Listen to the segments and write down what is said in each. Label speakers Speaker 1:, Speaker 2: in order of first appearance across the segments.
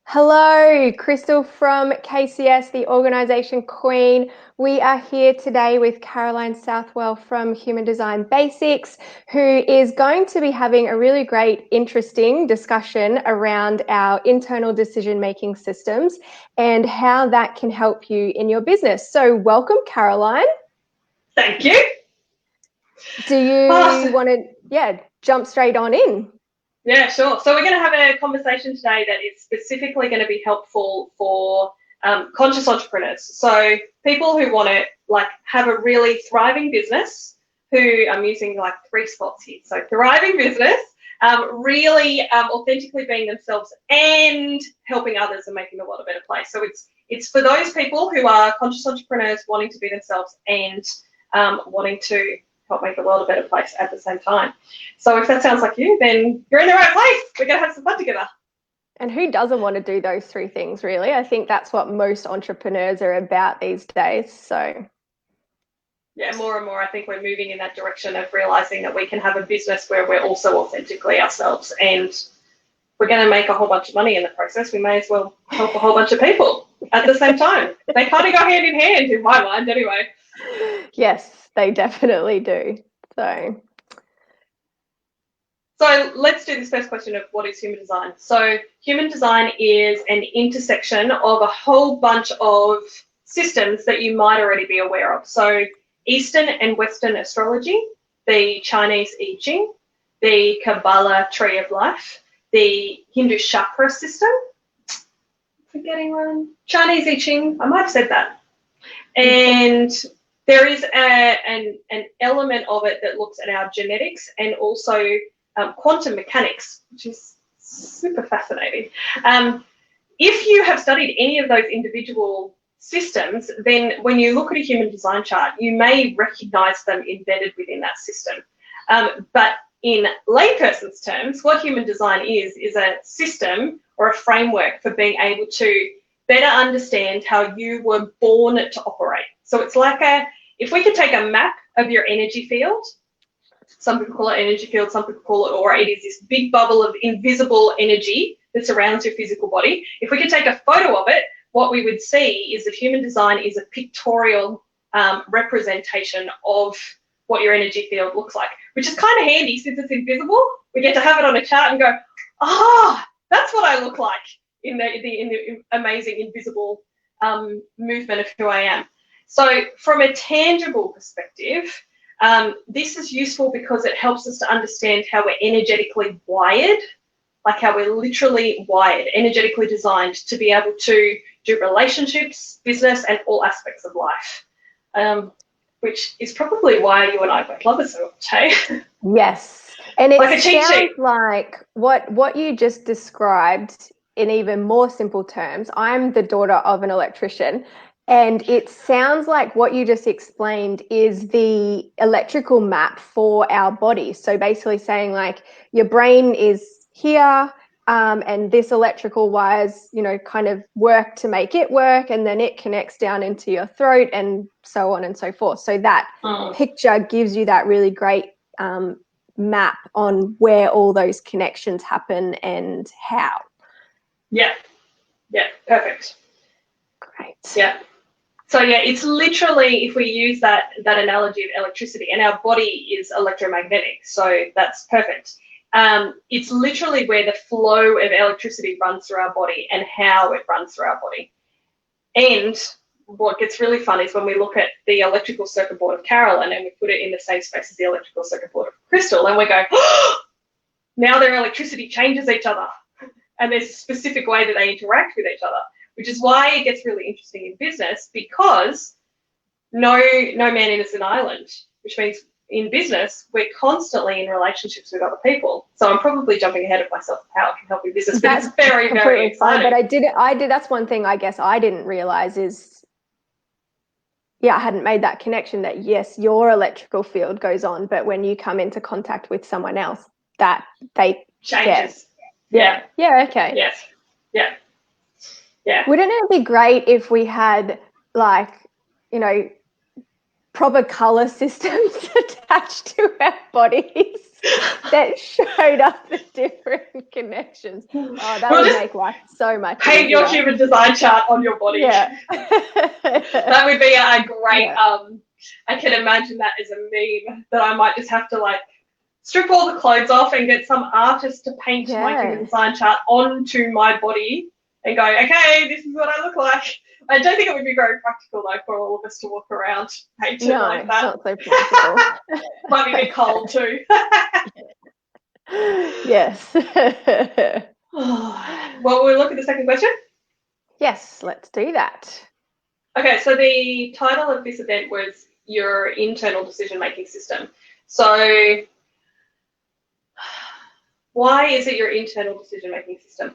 Speaker 1: Hello, Crystal from KCS, the Organisation Queen. We are here today with Caroline Southwell from Human Design Basics, who is going to be having a really great, interesting discussion around our internal decision-making systems and how that can help you in your business. So welcome, Caroline.
Speaker 2: Thank you.
Speaker 1: Do you want to, jump straight on in?
Speaker 2: Yeah, sure. So we're going to have a conversation today that is specifically going to be helpful for conscious entrepreneurs. So people who want to have a really thriving business, who I'm using three spots here. So thriving business, really authentically being themselves and helping others and making the world a better place. So it's for those people who are conscious entrepreneurs wanting to be themselves and wanting to help make the world a better place at the same time. So if that sounds like you, then you're in the right place. We're going to have some fun together.
Speaker 1: And who doesn't want to do those three things, really? I think that's what most entrepreneurs are about these days. So
Speaker 2: yeah, more and more, I think we're moving in that direction of realizing that we can have a business where we're also authentically ourselves, and we're going to make a whole bunch of money in the process. We may as well help a whole bunch of people at the same time. They kind of go hand in hand in my mind anyway.
Speaker 1: Yes, they definitely do. So
Speaker 2: let's do this first question of what is human design. So human design is an intersection of a whole bunch of systems that you might already be aware of. So Eastern and Western astrology, the Chinese I Ching, the Kabbalah tree of life, the Hindu chakra system, forgetting one, Chinese I Ching, I might have said that. And there is an element of it that looks at our genetics and also quantum mechanics, which is super fascinating. If you have studied any of those individual systems, then when you look at a human design chart, you may recognize them embedded within that system. But in layperson's terms, what human design is a system or a framework for being able to better understand how you were born to operate. So it's like if we could take a map of your energy field, some people call it energy field, some people call it aura. It is this big bubble of invisible energy that surrounds your physical body. If we could take a photo of it, what we would see is that human design is a pictorial representation of what your energy field looks like, which is kind of handy since it's invisible. We get to have it on a chart and go, that's what I look like in the amazing invisible movement of who I am. So from a tangible perspective, this is useful because it helps us to understand how we're energetically wired, like how we're literally wired, energetically designed to be able to do relationships, business, and all aspects of life, which is probably why you and I both love it so much, hey?
Speaker 1: Yes. And it
Speaker 2: like a cheat
Speaker 1: sounds
Speaker 2: sheet.
Speaker 1: like what you just described in even more simple terms. I'm the daughter of an electrician, and it sounds like what you just explained is the electrical map for our body. So basically saying like your brain is here, and this electrical wires, kind of work to make it work, and then it connects down into your throat and so on and so forth. So that picture gives you that really great map on where all those connections happen and how.
Speaker 2: Yeah, perfect.
Speaker 1: Great.
Speaker 2: Yeah. So yeah, it's literally, if we use that analogy of electricity, and our body is electromagnetic, so that's perfect. It's literally where the flow of electricity runs through our body and how it runs through our body. And what gets really fun is when we look at the electrical circuit board of Carolyn and we put it in the same space as the electrical circuit board of Crystal, and we go, now their electricity changes each other. And there's a specific way that they interact with each other, which is why it gets really interesting in business, because no man is an island, which means in business, we're constantly in relationships with other people. So I'm probably jumping ahead of myself of how it can help your business, but it's very, very exciting.
Speaker 1: But I did, that's one thing I guess I didn't realize is, I hadn't made that connection that yes, your electrical field goes on, but when you come into contact with someone else, that they
Speaker 2: changes.
Speaker 1: Yeah. Okay.
Speaker 2: Yes. Yeah.
Speaker 1: Wouldn't it be great if we had proper color systems attached to our bodies? that showed up the different connections. Oh, that
Speaker 2: We'll
Speaker 1: would
Speaker 2: just
Speaker 1: make life so much
Speaker 2: paint
Speaker 1: easier.
Speaker 2: your human design chart on your body.
Speaker 1: Yeah.
Speaker 2: That would be a great,
Speaker 1: Yeah.
Speaker 2: I can imagine that as a meme that I might just have to like strip all the clothes off and get some artist to paint my human design chart onto my body and go, okay, this is what I look like. I don't think it would be very practical though for all of us to walk around painted like that.
Speaker 1: Not so practical.
Speaker 2: Might be a bit cold too.
Speaker 1: Yes.
Speaker 2: Well, we'll look at the second question.
Speaker 1: Yes, let's do that.
Speaker 2: Okay, so the title of this event was your internal decision-making system. So why is it your internal decision-making system?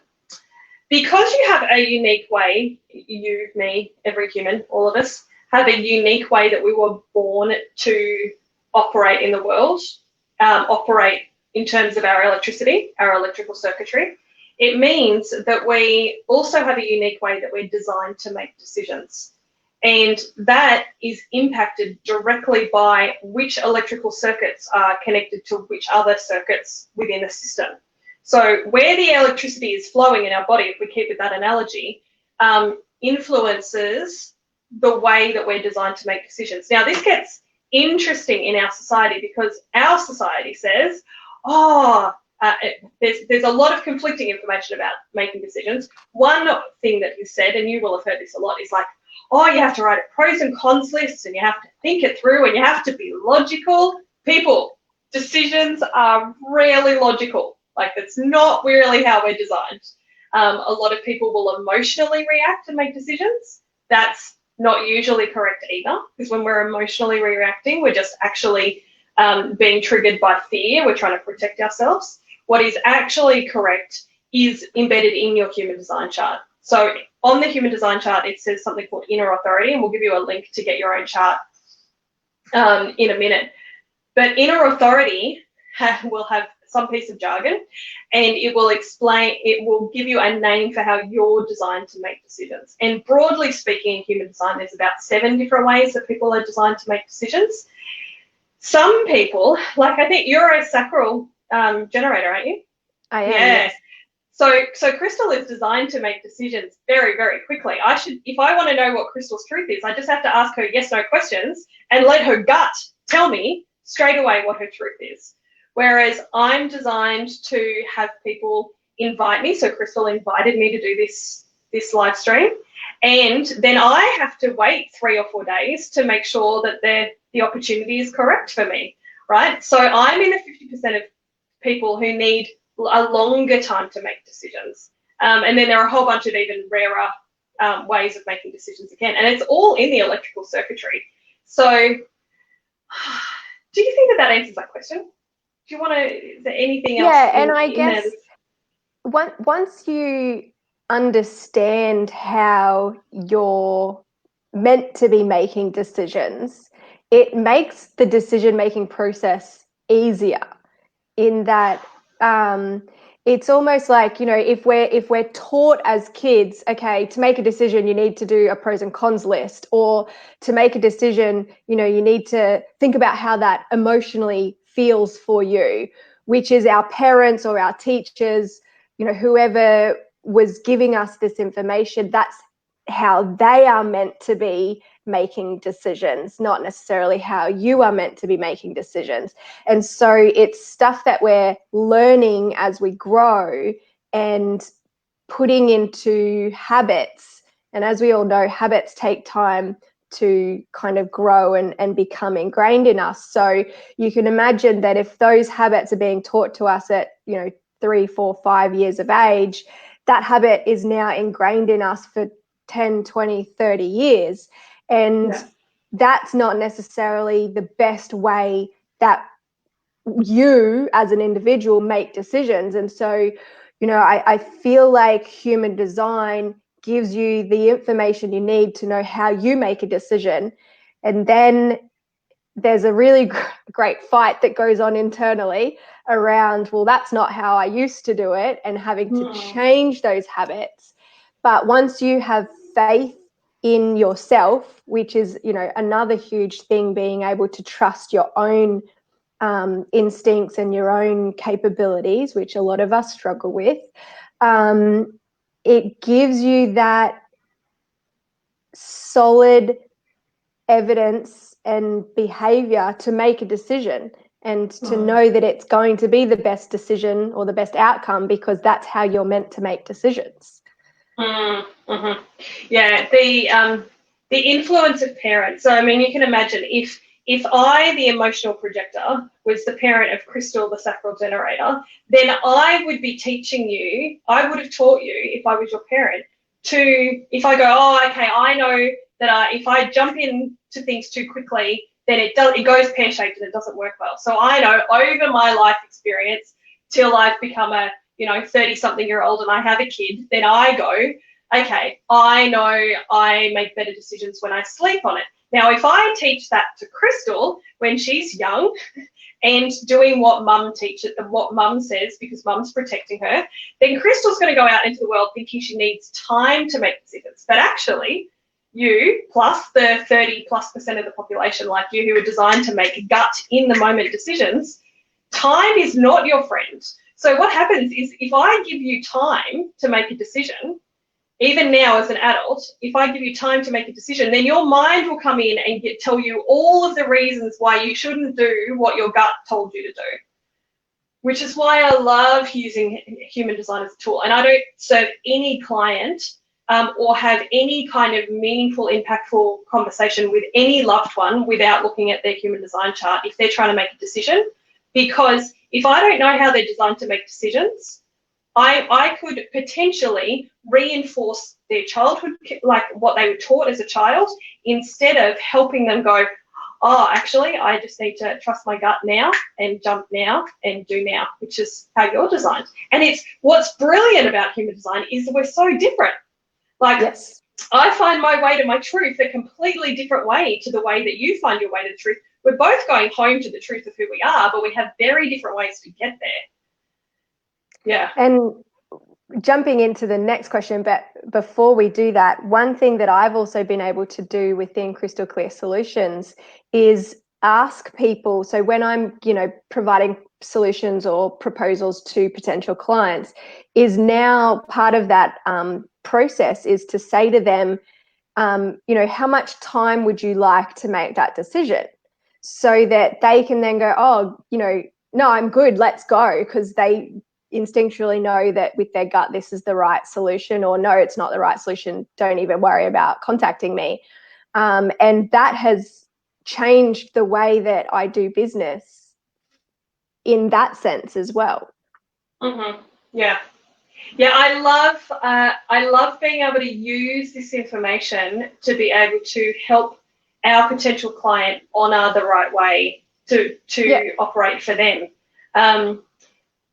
Speaker 2: Because you have a unique way, you, me, every human, all of us, have a unique way that we were born to operate in the world, operate in terms of our electricity, our electrical circuitry. It means that we also have a unique way that we're designed to make decisions. And that is impacted directly by which electrical circuits are connected to which other circuits within the system. So where the electricity is flowing in our body, if we keep with that analogy, influences the way that we're designed to make decisions. Now, this gets interesting in our society because our society says, there's a lot of conflicting information about making decisions. One thing that is said, and you will have heard this a lot, is like, oh, you have to write a pros and cons list and you have to think it through and you have to be logical. People, decisions are rarely logical. Like, that's not really how we're designed. A lot of people will emotionally react and make decisions. That's not usually correct either, because when we're emotionally reacting, we're just actually being triggered by fear. We're trying to protect ourselves. What is actually correct is embedded in your human design chart. So on the human design chart, it says something called inner authority, and we'll give you a link to get your own chart in a minute. But inner authority will have some piece of jargon, and it will give you a name for how you're designed to make decisions. And broadly speaking, in human design, there's about 7 different ways that people are designed to make decisions. Some people, like I think you're a sacral generator, aren't you?
Speaker 1: I am.
Speaker 2: Yeah.
Speaker 1: Yes.
Speaker 2: So Crystal is designed to make decisions very, very quickly. If I want to know what Crystal's truth is, I just have to ask her yes/no questions and let her gut tell me straight away what her truth is. Whereas I'm designed to have people invite me. So Crystal invited me to do this live stream, and then I have to wait 3 or 4 days to make sure that the opportunity is correct for me, right? So I'm in the 50% of people who need a longer time to make decisions. And then there are a whole bunch of even rarer ways of making decisions again. And it's all in the electrical circuitry. So do you think that answers that question? Do you want to, is there anything else?
Speaker 1: Yeah, and I guess once you understand how you're meant to be making decisions, it makes the decision-making process easier in that it's almost like, you know, if we're taught as kids, okay, to make a decision, you need to do a pros and cons list, or to make a decision, you know, you need to think about how that emotionally feels for you, which is our parents or our teachers, you know, whoever was giving us this information, that's how they are meant to be making decisions, not necessarily how you are meant to be making decisions. And so it's stuff that we're learning as we grow and putting into habits. And as we all know, habits take time to kind of grow and become ingrained in us. So you can imagine that if those habits are being taught to us at, you know, 3, 4, 5 years of age, that habit is now ingrained in us for 10, 20, 30 years. And that's not necessarily the best way that you as an individual make decisions. And so, you know, I feel like human design gives you the information you need to know how you make a decision. And then there's a really great fight that goes on internally around, well, that's not how I used to do it, and having to change those habits. But once you have faith in yourself, which is, you know, another huge thing, being able to trust your own instincts and your own capabilities, which a lot of us struggle with, it gives you that solid evidence and behavior to make a decision and to know that it's going to be the best decision or the best outcome, because that's how you're meant to make decisions.
Speaker 2: Mm-hmm. Yeah, the influence of parents. So I mean, you can imagine if I, the emotional projector, was the parent of Crystal, the sacral generator, then I would be teaching you, I would have taught you, if I was your parent, if I go, oh, okay, I know that if I jump into things too quickly, then it goes pear-shaped and it doesn't work well. So I know over my life experience, till I've become a 30-something-year-old and I have a kid, then I go, okay, I know I make better decisions when I sleep on it. Now, if I teach that to Crystal when she's young and doing what mum teaches and what mum says because mum's protecting her, then Crystal's going to go out into the world thinking she needs time to make decisions. But actually, you plus the 30+% of the population like you who are designed to make gut in the moment decisions, time is not your friend. So what happens is if I give you time to make a decision, even now as an adult, if I give you time to make a decision, then your mind will come in and tell you all of the reasons why you shouldn't do what your gut told you to do, which is why I love using human design as a tool. And I don't serve any client or have any kind of meaningful, impactful conversation with any loved one without looking at their human design chart if they're trying to make a decision. Because if I don't know how they're designed to make decisions, I could potentially reinforce their childhood, like what they were taught as a child, instead of helping them go, oh, actually, I just need to trust my gut now and jump now and do now, which is how you're designed. And it's what's brilliant about human design is that we're so different. Like, yes. I find my way to my truth a completely different way to the way that you find your way to the truth. We're both going home to the truth of who we are, but we have very different ways to get there. Yeah.
Speaker 1: And jumping into the next question, but before we do that, one thing that I've also been able to do within Crystal Clear Solutions is ask people. So when I'm, providing solutions or proposals to potential clients, is now part of that process is to say to them, how much time would you like to make that decision? So that they can then go, oh, no, I'm good, let's go, because they instinctually know that with their gut this is the right solution, or no, it's not the right solution, don't even worry about contacting me. And that has changed the way that I do business in that sense as well.
Speaker 2: Mm-hmm. Yeah, I love being able to use this information to be able to help our potential client honor the right way to operate for them.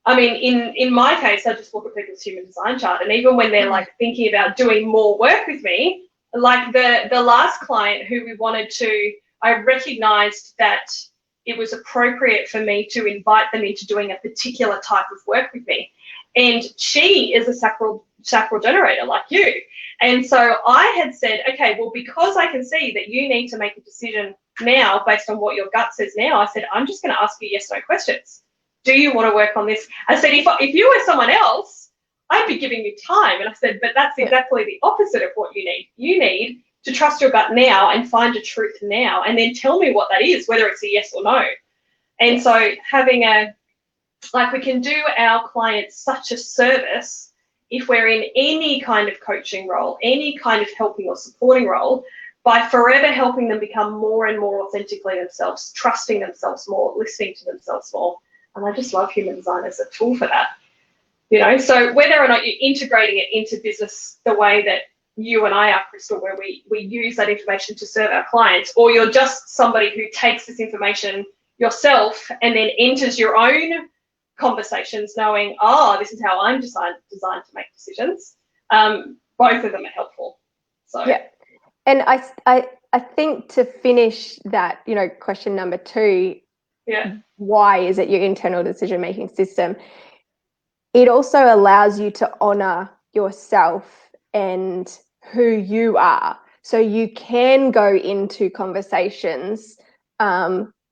Speaker 2: I mean, in my case, I just look at people's human design chart, and even when they're like thinking about doing more work with me, like the last client who we wanted to, I recognized that it was appropriate for me to invite them into doing a particular type of work with me. And she is a sacral generator like you. And so I had said, okay, well, because I can see that you need to make a decision now based on what your gut says now, I said, I'm just going to ask you yes/no questions. Do you want to work on this? I said, if you were someone else, I'd be giving you time. And I said, but that's exactly the opposite of what you need. You need to trust your gut now and find a truth now, and then tell me what that is, whether it's a yes or no. And so having we can do our clients such a service if we're in any kind of coaching role, any kind of helping or supporting role, by forever helping them become more and more authentically themselves, trusting themselves more, listening to themselves more. And I just love human design as a tool for that. So whether or not you're integrating it into business the way that you and I are, Crystal, where we use that information to serve our clients, or you're just somebody who takes this information yourself and then enters your own conversations knowing, this is how I'm designed to make decisions. Both of them are helpful. So
Speaker 1: yeah. And I think to finish that, question number 2, why is it your internal decision-making system? It also allows you to honor yourself and who you are. So you can go into conversations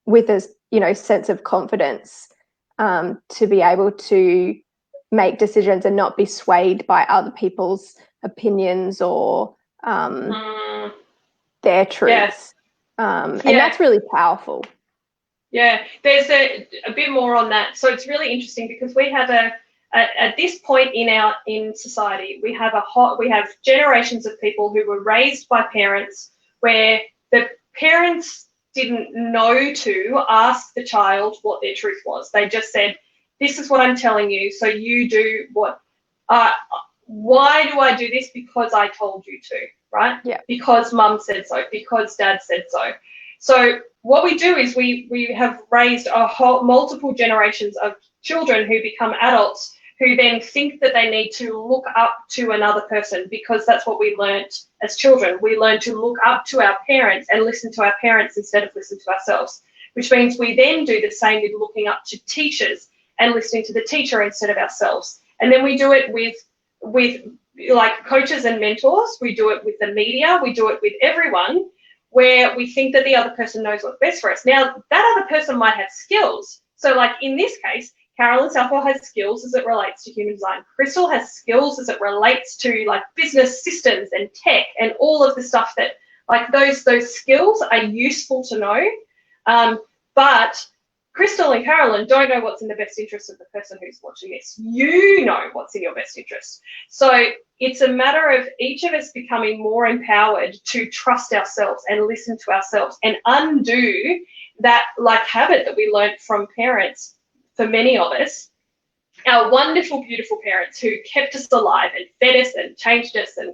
Speaker 1: with a sense of confidence to be able to make decisions and not be swayed by other people's opinions or their truths. And that's really powerful.
Speaker 2: Yeah, there's a bit more on that. So it's really interesting because we have at this point in society, we have generations of people who were raised by parents where the parents didn't know to ask the child what their truth was. They just said, "This is what I'm telling you, so you do what. Why do I do this? Because I told you to, right?
Speaker 1: Yeah.
Speaker 2: Because mum said so. Because dad said so." So what we do is we have raised multiple generations of children who become adults who then think that they need to look up to another person because that's what we learnt as children. We learn to look up to our parents and listen to our parents instead of listen to ourselves, which means we then do the same with looking up to teachers and listening to the teacher instead of ourselves. And then we do it with like coaches and mentors. We do it with the media. We do it with everyone where we think that the other person knows what's best for us. Now, that other person might have skills. So like in this case, Carolyn Southwell has skills as it relates to human design. Crystal has skills as it relates to like business systems and tech and all of the stuff that like those skills are useful to know. But Crystal and Carolyn don't know what's in the best interest of the person who's watching this. You know what's in your best interest. So it's a matter of each of us becoming more empowered to trust ourselves and listen to ourselves and undo that like habit that we learned from parents. For many of us, our wonderful, beautiful parents who kept us alive and fed us and changed us and,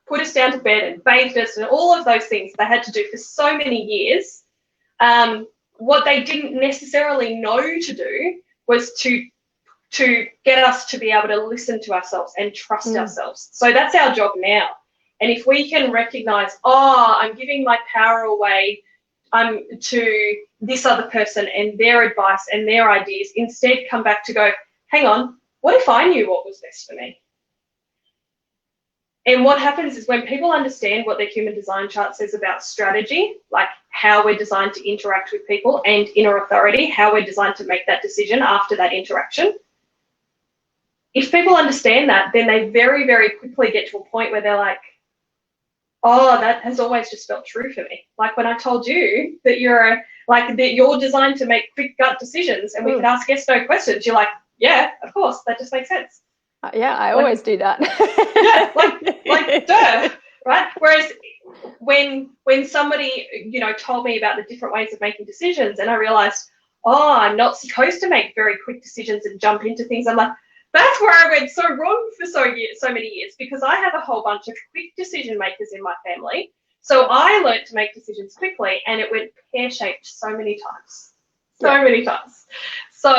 Speaker 2: put us down to bed and bathed us and all of those things they had to do for so many years. What they didn't necessarily know to do was to get us to be able to listen to ourselves and trust ourselves. So that's our job now. And if we can recognize, I'm giving my power away to this other person and their advice and their ideas, instead come back to go, hang on, what if I knew what was best for me? And what happens is when people understand what their human design chart says about strategy, like how we're designed to interact with people, and inner authority, how we're designed to make that decision after that interaction, if people understand that, then they very, very quickly get to a point where they're like, that has always just felt true for me. Like when I told you that you're designed to make quick gut decisions and we could ask yes, no questions, you're like, yeah, of course, that just makes sense.
Speaker 1: Yeah, I always do that.
Speaker 2: Yeah, like duh, right? Whereas when somebody, told me about the different ways of making decisions and I realized, I'm not supposed to make very quick decisions and jump into things, I'm like, that's where I went so wrong for so many years, because I have a whole bunch of quick decision makers in my family. So I learned to make decisions quickly and it went pear-shaped so many times. Many times. So,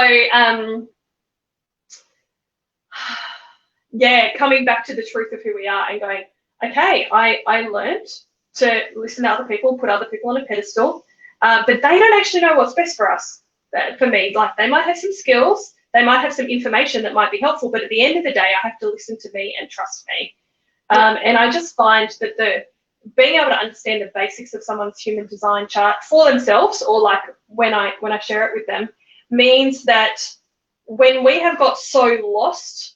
Speaker 2: coming back to the truth of who we are and going, okay, I learned to listen to other people, put other people on a pedestal, but they don't actually know what's best for us. For me, like they might have some skills, they might have some information that might be helpful, but at the end of the day, I have to listen to me and trust me. And I just find that being able to understand the basics of someone's human design chart for themselves, or like when I share it with them, means that when we have got so lost,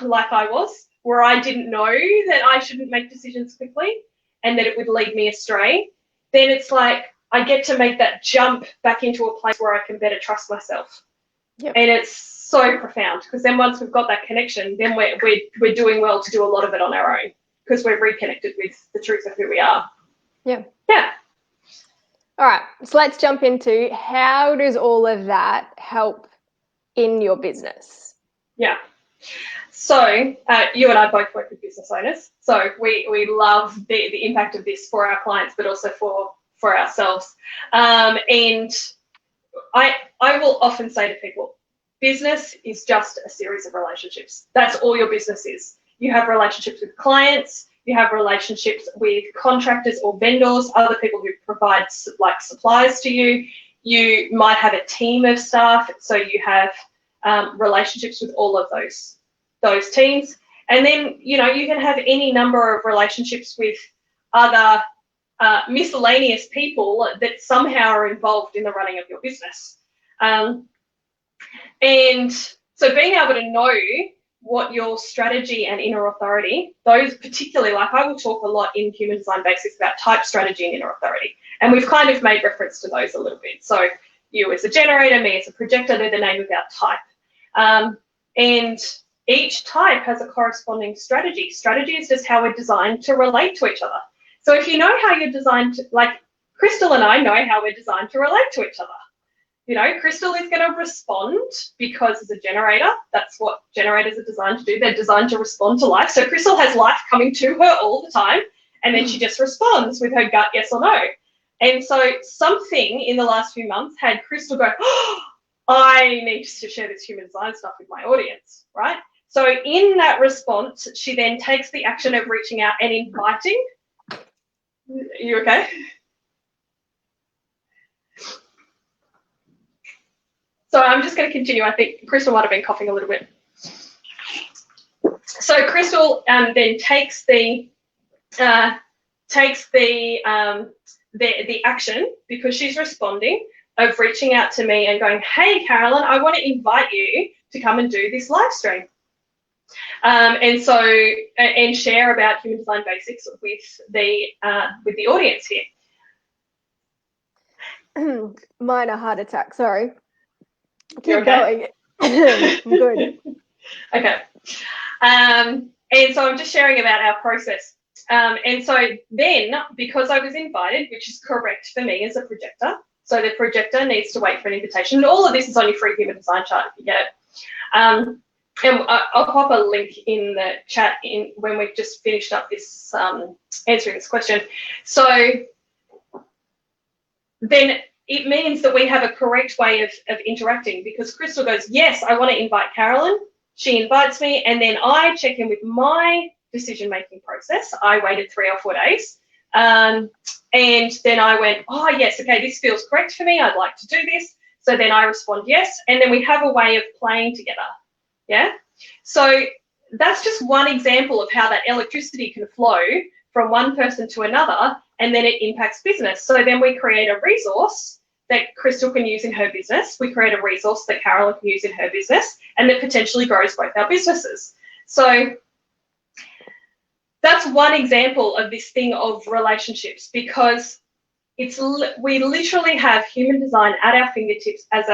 Speaker 2: like I was, where I didn't know that I shouldn't make decisions quickly and that it would lead me astray, then it's like I get to make that jump back into a place where I can better trust myself. Yep. And it's so profound, because then once we've got that connection, then we're doing well to do a lot of it on our own, because we're reconnected with the truth of who we are.
Speaker 1: Yeah.
Speaker 2: Yeah.
Speaker 1: All right. So let's jump into, how does all of that help in your business?
Speaker 2: Yeah. So you and I both work with business owners. So we love the impact of this for our clients, but also for ourselves. And I will often say to people, business is just a series of relationships. That's all your business is. You have relationships with clients, you have relationships with contractors or vendors, other people who provide like supplies to you. You might have a team of staff, so you have relationships with all of those teams. And then, you can have any number of relationships with other miscellaneous people that somehow are involved in the running of your business. And so being able to know what your strategy and inner authority, those particularly, like I will talk a lot in Human Design Basics about type, strategy, and inner authority. And we've kind of made reference to those a little bit. So you as a generator, me as a projector, they're the name of our type. And each type has a corresponding strategy. Strategy is just how we're designed to relate to each other. So if you know how you're designed to, like Crystal and I know how we're designed to relate to each other. You know, Crystal is going to respond because as a generator, that's what generators are designed to do. They're designed to respond to life. So Crystal has life coming to her all the time, and then she just responds with her gut yes or no. And so something in the last few months had Crystal go, oh, I need to share this human design stuff with my audience, right? So in that response, she then takes the action of reaching out and inviting. Are you okay? So I'm just going to continue. I think Crystal might have been coughing a little bit. So Crystal then takes the action because she's responding of reaching out to me and going, hey, Carolyn, I want to invite you to come and do this live stream. And share about Human Design Basics with the audience here.
Speaker 1: Minor heart attack, sorry.
Speaker 2: You're
Speaker 1: Keep going. I'm good.
Speaker 2: Okay. And so I'm just sharing about our process. And so then, because I was invited, which is correct for me as a projector, so the projector needs to wait for an invitation. And all of this is on your free human design chart if you get it. And I'll pop a link in the chat when we've just finished up this answering this question. So then it means that we have a correct way of interacting because Crystal goes, yes, I want to invite Carolyn. She invites me, and then I check in with my decision-making process. I waited 3 or 4 days. And then I went, oh, yes, okay, this feels correct for me. I'd like to do this. So then I respond yes, and then we have a way of playing together. Yeah. So that's just one example of how that electricity can flow from one person to another, and then it impacts business. So then we create a resource that Crystal can use in her business. We create a resource that Carolyn can use in her business, and that potentially grows both our businesses. So that's one example of this thing of relationships, because we literally have human design at our fingertips as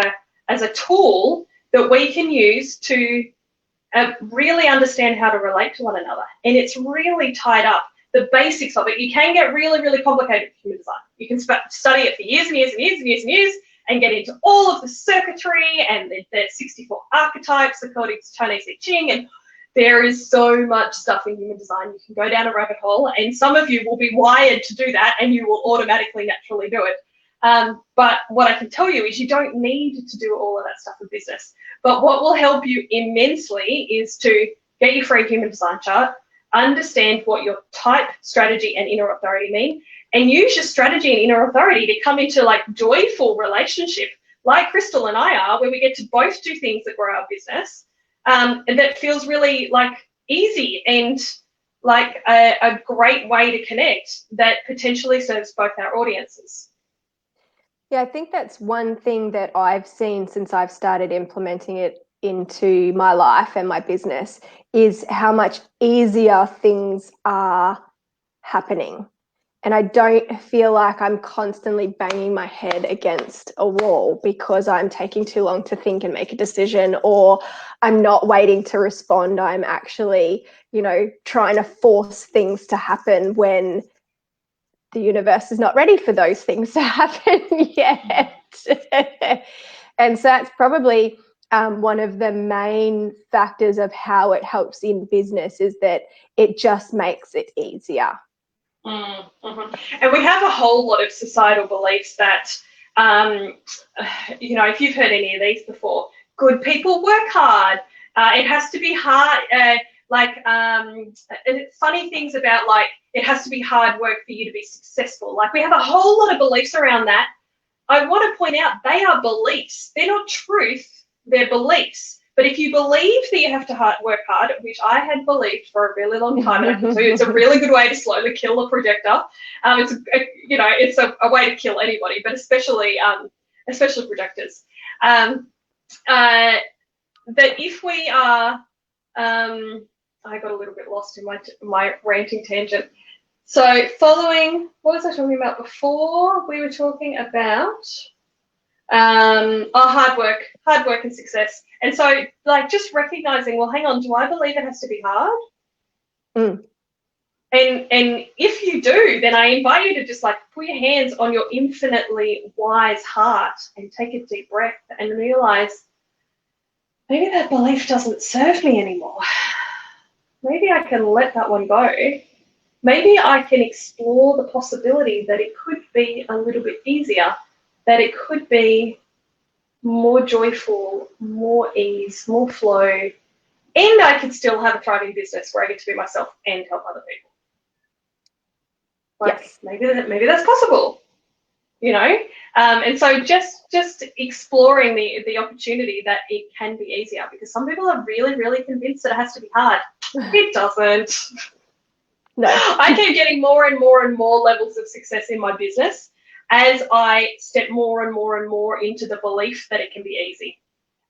Speaker 2: a tool that we can use to really understand how to relate to one another. And it's really tied up. The basics of it, you can get really, really complicated with human design. You can study it for years and years and years and years and years and get into all of the circuitry and the 64 archetypes according to Chinese I Ching, and there is so much stuff in human design. You can go down a rabbit hole, and some of you will be wired to do that and you will automatically, naturally do it. But what I can tell you is you don't need to do all of that stuff in business. But what will help you immensely is to get your free human design chart, understand what your type, strategy, and inner authority mean, and use your strategy and inner authority to come into like joyful relationship, like Crystal and I are, where we get to both do things that grow our business, and that feels really like easy and like a great way to connect that potentially serves both our audiences.
Speaker 1: Yeah, I think that's one thing that I've seen since I've started implementing it into my life and my business is how much easier things are happening. And I don't feel like I'm constantly banging my head against a wall because I'm taking too long to think and make a decision, or I'm not waiting to respond. I'm actually, trying to force things to happen when the universe is not ready for those things to happen yet. And so that's probably one of the main factors of how it helps in business, is that it just makes it easier.
Speaker 2: Mm-hmm. And we have a whole lot of societal beliefs that, if you've heard any of these before, good people work hard. It has to be hard. Funny things about like it has to be hard work for you to be successful. Like we have a whole lot of beliefs around that. I want to point out they are beliefs. They're not truth. They're beliefs. But if you believe that you have to work hard, which I had believed for a really long time, and I can tell you it's a really good way to slowly kill a projector. It's a way to kill anybody, but especially projectors. That if we are, I got a little bit lost in my ranting tangent. So following, what was I talking about before? We were talking about hard work and success. And so like just recognizing, well, hang on, do I believe it has to be hard?
Speaker 1: Mm.
Speaker 2: And if you do, then I invite you to just like put your hands on your infinitely wise heart and take a deep breath and realize maybe that belief doesn't serve me anymore. Maybe I can let that one go. Maybe I can explore the possibility that it could be a little bit easier, that it could be more joyful, more ease, more flow, and I could still have a thriving business where I get to be myself and help other people. Like yes. maybe that's possible, you know? And so just exploring the opportunity that it can be easier, because some people are really, really convinced that it has to be hard. It doesn't.
Speaker 1: No.
Speaker 2: I keep getting more and more and more levels of success in my business as I step more and more and more into the belief that it can be easy.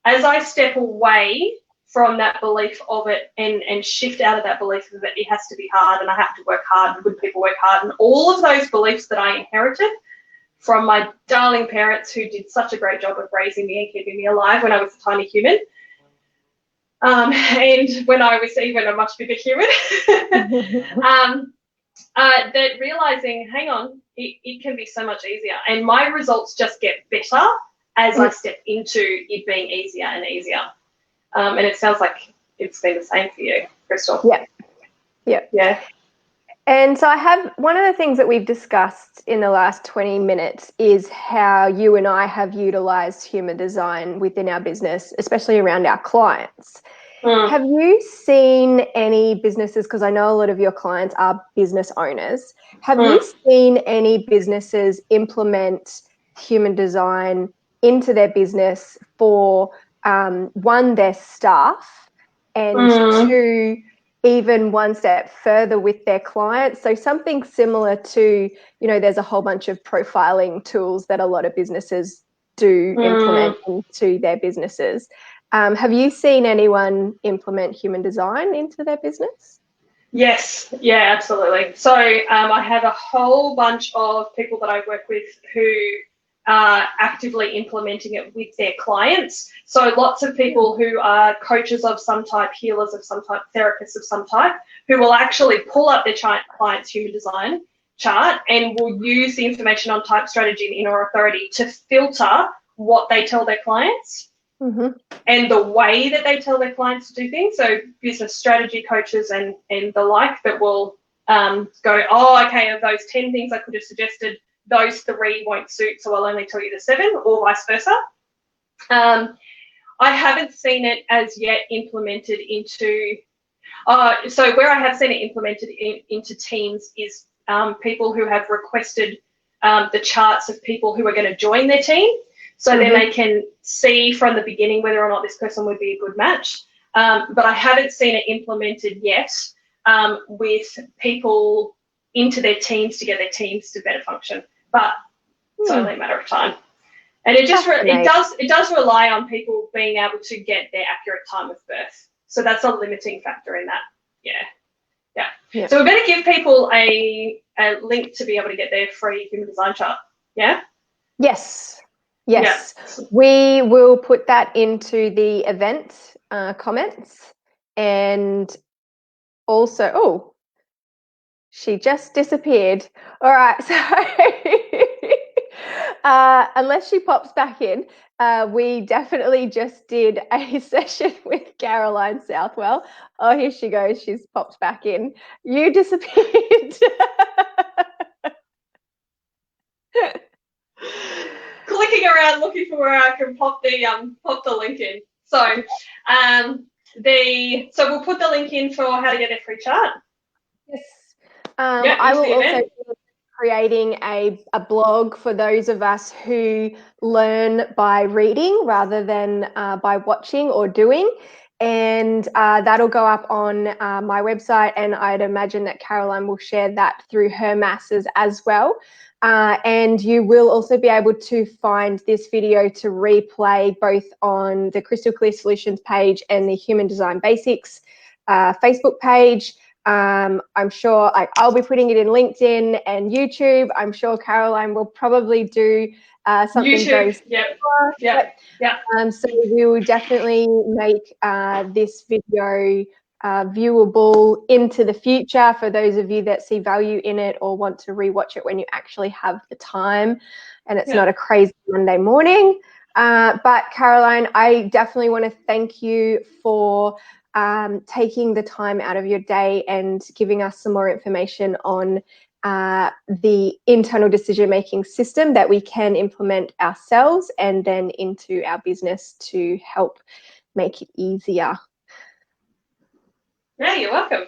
Speaker 2: As I step away from that belief of it and shift out of that belief that it has to be hard and I have to work hard and good people work hard and all of those beliefs that I inherited from my darling parents who did such a great job of raising me and keeping me alive when I was a tiny human. And when I was even a much bigger human, that realizing, hang on, it can be so much easier. And my results just get better as I step into it being easier and easier. And it sounds like it's been the same for you, Crystal. Yeah.
Speaker 1: And so I have one of the things that we've discussed in the last 20 minutes is how you and I have utilized human design within our business, especially around our clients. Have you seen any businesses, because I know a lot of your clients are business owners, have you seen any businesses implement human design into their business for, one, their staff, and two, even one step further with their clients? So something similar to, you know, there's a whole bunch of profiling tools that a lot of businesses do implement into their businesses. Have you seen anyone implement human design into their business?
Speaker 2: Yes, yeah, absolutely. So I have a whole bunch of people that I work with who are actively implementing it with their clients. So lots of people who are coaches of some type, healers of some type, therapists of some type, who will actually pull up their client's human design chart and will use the information on type, strategy, and inner authority to filter what they tell their clients. And the way that they tell their clients to do things. So business strategy coaches and the like that will go, oh, okay, of those 10 things I could have suggested, those 3 won't suit, so I'll only tell you the 7, or vice versa. I haven't seen it as yet implemented into, so where I have seen it implemented into teams is people who have requested the charts of people who are going to join their team. So then they can see from the beginning whether or not this person would be a good match. But I haven't seen it implemented yet with people into their teams to get their teams to better function. But it's only a matter of time. And it just it does rely on people being able to get their accurate time of birth. So that's a limiting factor in that. Yeah. So we better give people a link to be able to get their free human design chart. Yeah?
Speaker 1: Yes. We will put that into the event comments. And also, she just disappeared. All right, so unless she pops back in, we definitely just did a session with Caroline Southwell. Oh, here she goes. She's popped back in. You disappeared.
Speaker 2: Clicking around looking for where I can pop the link in. So so we'll put the link in for how to get a free chart.
Speaker 1: Yes. I will also creating a blog for those of us who learn by reading rather than by watching or doing. And that'll go up on my website, and I'd imagine that Caroline will share that through her masses as well. And you will also be able to find this video to replay both on the Crystal Clear Solutions page and the Human Design Basics Facebook page. I'm sure I'll be putting it in LinkedIn and YouTube. I'm sure Caroline will probably do something
Speaker 2: YouTube,
Speaker 1: very
Speaker 2: similar. Yep.
Speaker 1: So we will definitely make this video viewable into the future for those of you that see value in it or want to rewatch it when you actually have the time and it's not a crazy Monday morning. But Caroline, I definitely want to thank you for taking the time out of your day and giving us some more information on the internal decision-making system that we can implement ourselves and then into our business to help make it easier.
Speaker 2: Yeah, you're welcome.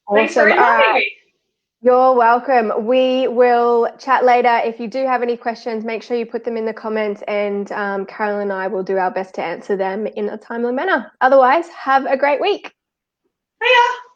Speaker 1: Awesome.
Speaker 2: Thanks for inviting me.
Speaker 1: You're welcome. We will chat later. If you do have any questions, make sure you put them in the comments, and Carol and I will do our best to answer them in a timely manner. Otherwise, have a great week.
Speaker 2: See ya.